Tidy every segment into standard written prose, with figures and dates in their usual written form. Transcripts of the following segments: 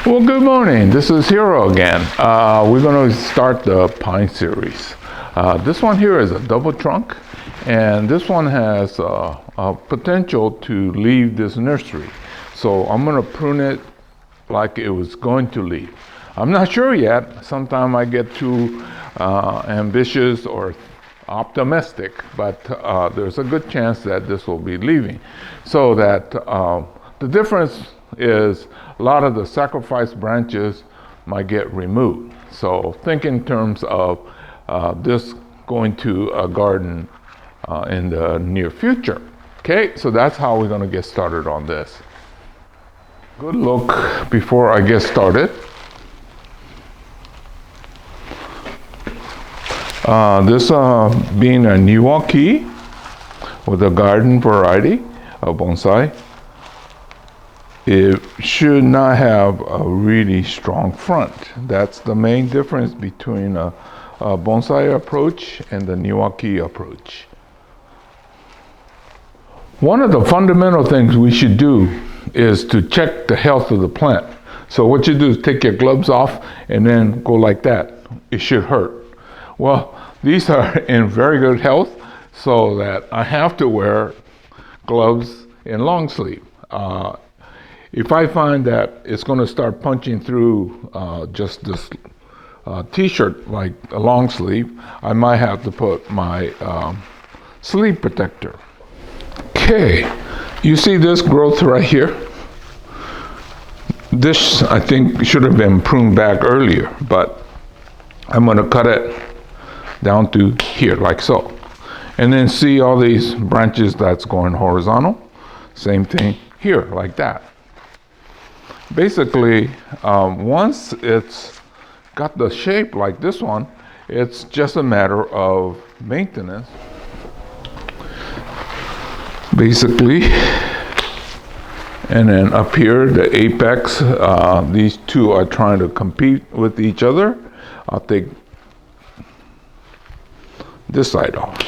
Well, good morning. This is Hero again. We're going to start the pine series. This one here is a double trunk, and this one has a potential to leave this nursery. So I'm going to prune it like it was going to leave. I'm not sure yet. Sometimes I get too ambitious or optimistic, but there's a good chance that this will be leaving. So that the difference is a lot of the sacrifice branches might get removed. So think in terms of this going to a garden in the near future. Okay, so that's how we're going to get started on this. Good look before I get started. This being a Milwaukee with a garden variety of bonsai, it should not have a really strong front. That's the main difference between a bonsai approach and the Milwaukee approach. One of the fundamental things we should do is to check the health of the plant. So what you do is take your gloves off and then go like that. It should hurt. Well, these are in very good health, so that I have to wear gloves in long sleeve. If I find that it's going to start punching through just this t-shirt, like a long sleeve, I might have to put my sleeve protector. Okay, you see this growth right here? This, I think, should have been pruned back earlier, but I'm going to cut it down to here, like so. And then see all these branches that's going horizontal? Same thing here, like that. Basically, once it's got the shape like this one, it's just a matter of maintenance. Basically, and then up here, the apex, these two are trying to compete with each other. I'll take this side off.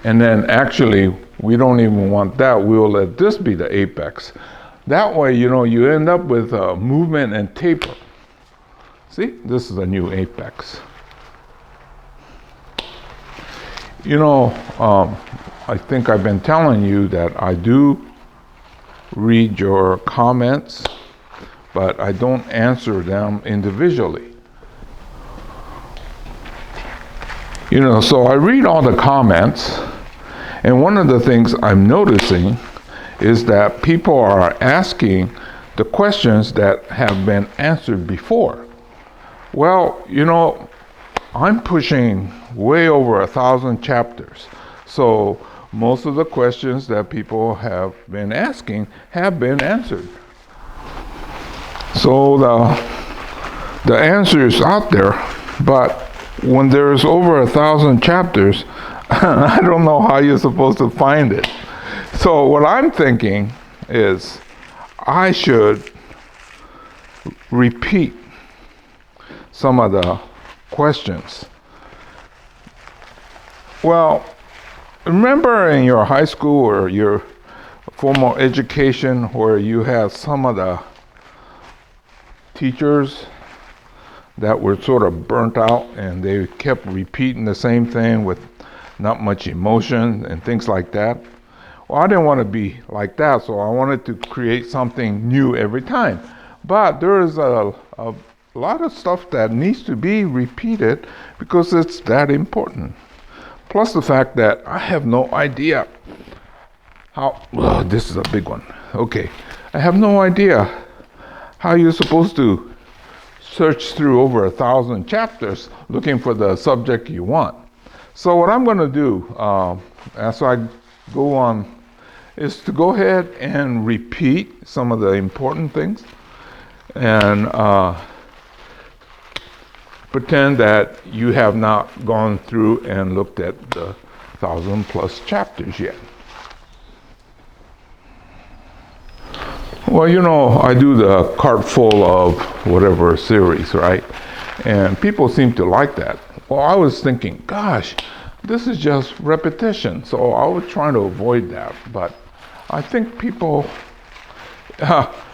And then actually, we don't even want that. We'll let this be the apex. That way, you end up with movement and taper. See, this is a new apex. I think I've been telling you that I do read your comments, but I don't answer them individually. So I read all the comments, and one of the things I'm noticing is that people are asking the questions that have been answered before. Well, I'm pushing way over 1,000 chapters. So most of the questions that people have been asking have been answered. So the answer is out there, but when there's over 1,000 chapters, I don't know how you're supposed to find it. So what I'm thinking is I should repeat some of the questions. Well, remember in your high school or your formal education where you had some of the teachers that were sort of burnt out and they kept repeating the same thing with not much emotion and things like that? Well, I didn't want to be like that, so I wanted to create something new every time. But there is a lot of stuff that needs to be repeated because it's that important. Plus the fact that I have no idea how, this is a big one. Okay, I have no idea how you're supposed to search through over 1,000 chapters looking for the subject you want. So what I'm going to do as I go on is to go ahead and repeat some of the important things and pretend that you have not gone through and looked at the 1,000+ chapters yet. Well, I do the cart full of whatever series, right? And people seem to like that. Well, I was thinking, gosh, this is just repetition. So I was trying to avoid that. But I think people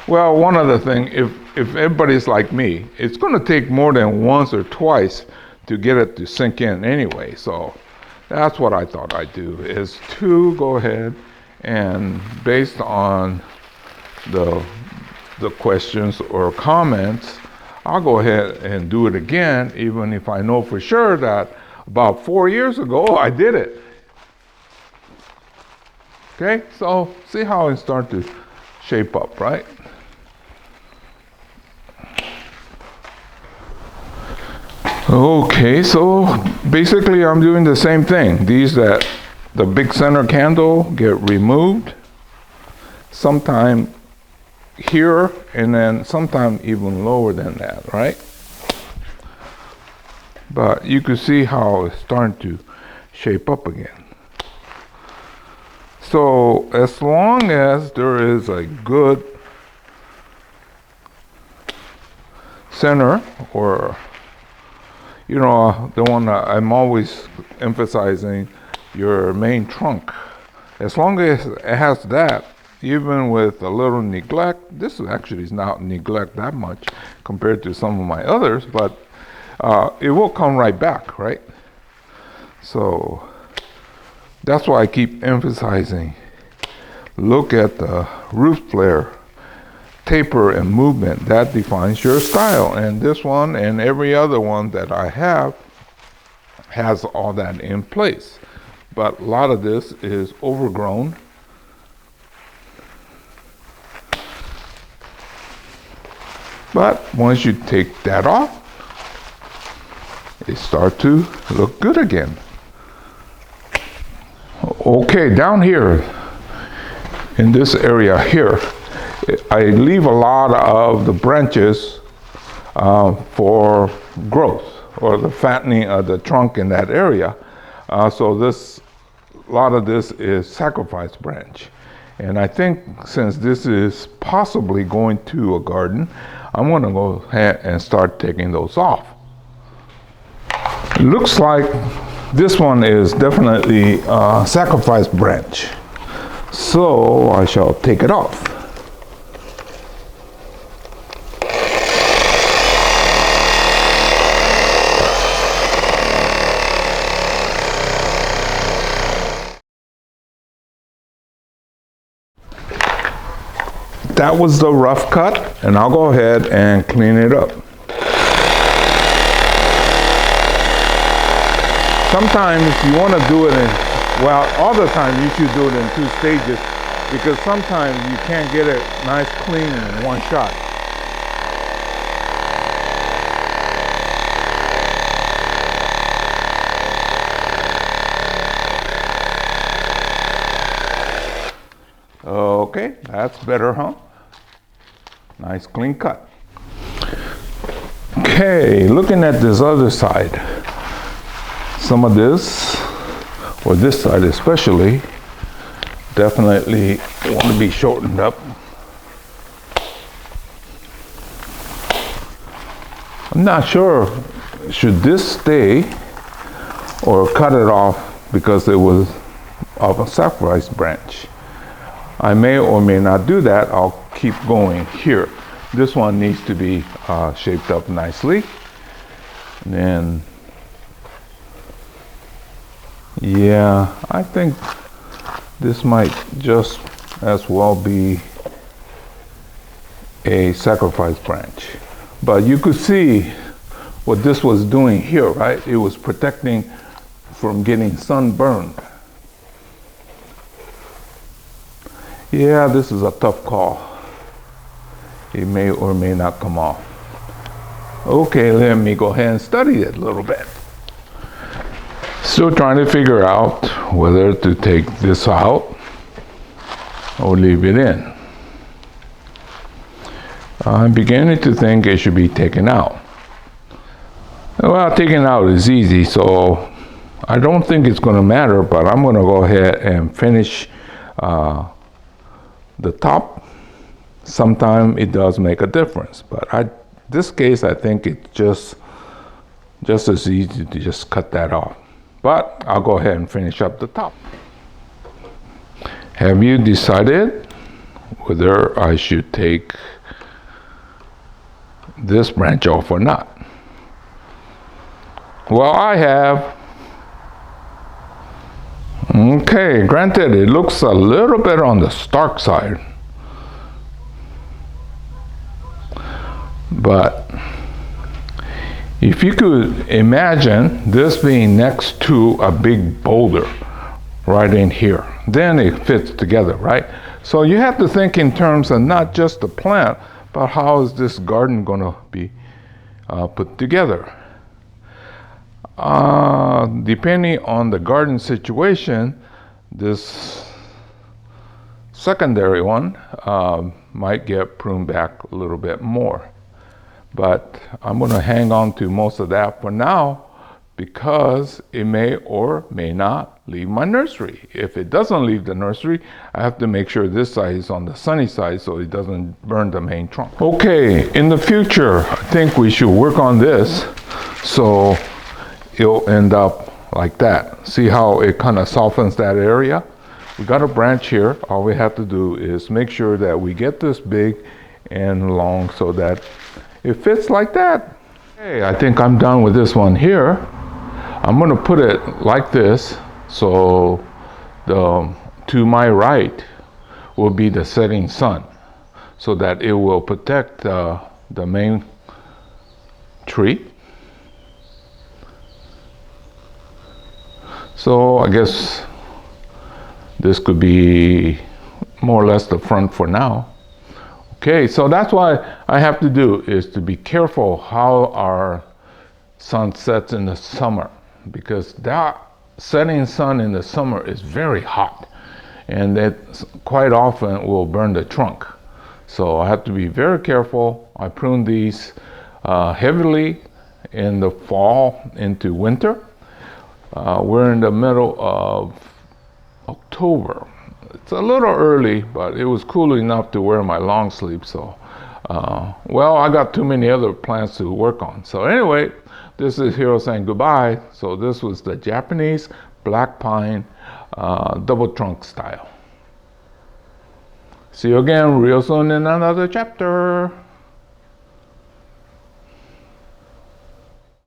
Well, one other thing, if everybody's like me, it's going to take more than once or twice to get it to sink in anyway. So that's what I thought I'd do, is to go ahead and based on the questions or comments, I'll go ahead and do it again, even if I know for sure that about 4 years ago I did it. Okay, so see how it starts to shape up, right? Okay, so basically I'm doing the same thing. The big center candle get removed, sometime here and then sometime even lower than that, right? But you can see how it's starting to shape up again. So as long as there is a good center, or the one that I'm always emphasizing, your main trunk. As long as it has that, even with a little neglect, this actually is not neglect that much compared to some of my others, but it will come right back, right? So that's why I keep emphasizing, look at the root flare, taper and movement. That defines your style. And this one and every other one that I have has all that in place. But a lot of this is overgrown. But once you take that off, it starts to look good again. Okay, down here in this area here, I leave a lot of the branches for growth, or the fattening of the trunk in that area. So a lot of this is sacrifice branch. And I think since this is possibly going to a garden, I'm going to go ahead and start taking those off. It looks like this one is definitely a sacrifice branch. So I shall take it off. That was the rough cut, and I'll go ahead and clean it up. Sometimes you want to do it all the time you should do it in 2 stages, because sometimes you can't get it nice clean in one shot. Okay, that's better, huh? Nice clean cut. Okay, looking at this other side, some of this, or this side especially, definitely want to be shortened up. I'm not sure, should this stay or cut it off because it was of a sacrifice branch. I may or may not do that. I'll keep going here. This one needs to be shaped up nicely. And then, yeah, I think this might just as well be a sacrifice branch. But you could see what this was doing here, right? It was protecting from getting sunburned. Yeah, this is a tough call. It may or may not come off. Okay, let me go ahead and study it a little bit. Still trying to figure out whether to take this out or leave it in. I'm beginning to think it should be taken out. Well, taking out is easy, so I don't think it's going to matter, but I'm going to go ahead and finish the top. Sometimes it does make a difference, but this case I think it's just as easy to just cut that off. But I'll go ahead and finish up the top. Have you decided whether I should take this branch off or not. Well, I have. Okay, granted, it looks a little bit on the stark side, but if you could imagine this being next to a big boulder right in here, then it fits together, right? So you have to think in terms of not just the plant, but how is this garden going to be put together? Depending on the garden situation, this secondary one might get pruned back a little bit more. But I'm going to hang on to most of that for now because it may or may not leave my nursery. If it doesn't leave the nursery, I have to make sure this side is on the sunny side so it doesn't burn the main trunk. Okay, in the future, I think we should work on this so it'll end up like that. See how it kind of softens that area? We got a branch here. All we have to do is make sure that we get this big and long so that it fits like that. Okay, I think I'm done with this one here. I'm going to put it like this, so to my right will be the setting sun, so that it will protect the main tree. So I guess this could be more or less the front for now. Okay, so that's what I have to do, is to be careful how our sun sets in the summer, because that setting sun in the summer is very hot, and it quite often will burn the trunk. So I have to be very careful. I prune these heavily in the fall into winter. We're in the middle of October. It's a little early, but it was cool enough to wear my long sleeve. So, well, I got too many other plants to work on. So anyway, this is Hiro saying goodbye. So this was the Japanese black pine double trunk style. See you again real soon in another chapter.